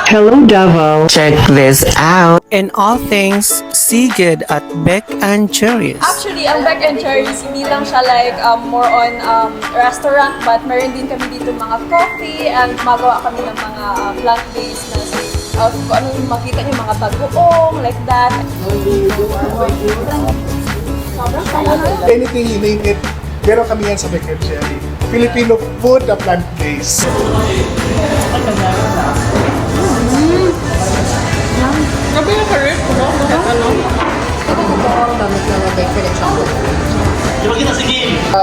Hello Davao. Check this out. And all things Seagood at Beck and Cherries. Actually, ang Beck and Cherries, hindi lang siya like more on restaurant, but meron din kami dito mga coffee and magawa kami ng mga plant-based na kung ano yung makita niyo, mga tagoong, like that. Anything you name it, meron kami yan sa Beck and Cherry. Filipino food na plant-based. Grabe yung curry, no?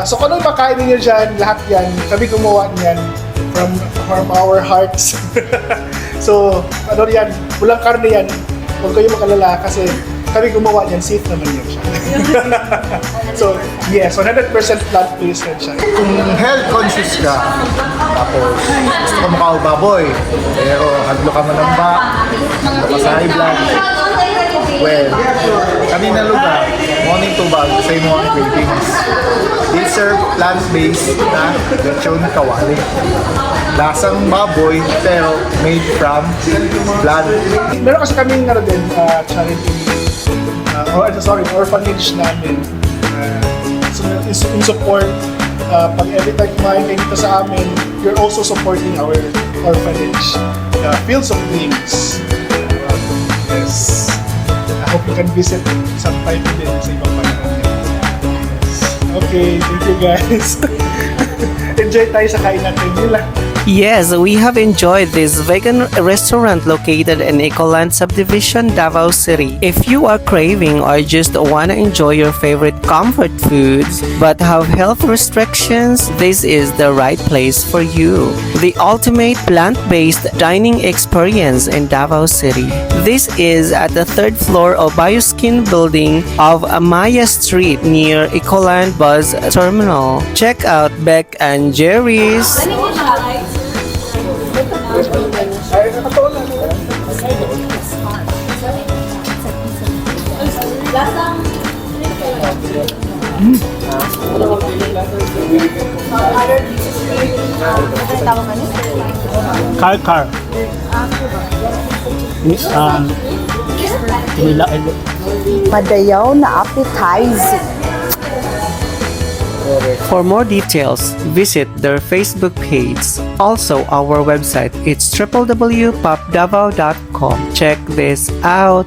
So kung anong makain ninyo dyan, lahat yan, kami gumawa niyan from our hearts. So, ano yan, walang karne yan, huwag kayo makalala kasi kami gumawa niyan, safe naman yan siya. So, yes, 100% plant-based yan siya. Kung health conscious ka, tapos gusto ka mukha baboy, pero haglo ka manamba, haglo ka sa high blood, well, kanina lugar, morning to bag, sa imo ang cravings. They serve plant-based na lechon kawali. Lasang baboy, pero made from plant. Meron kasi kaming din, charity, orphanage namin. So in support, pag every time kumain kayo dito sa amin, you're also supporting our orphanage. Fields of Dreams. Yes. I hope you can visit sometime din sa ibang panahon. Yes. Okay, thank you guys. Enjoy tayo sa kain natin nila. Yes, we have enjoyed this vegan restaurant located in Ecoland Subdivision, Davao City. If you are craving or just want to enjoy your favorite comfort foods but have health restrictions, this is the right place for you. The ultimate plant-based dining experience in Davao City. This is at the third floor of Bioskin building of Amaya Street near Ecoland Bus Terminal. Check out Beck and Jerry's. Ay, nakatawa lang. Car. Padayaw na appetizing. For more details, visit their Facebook page. Also, our website, it's www.popdavao.com. Check this out.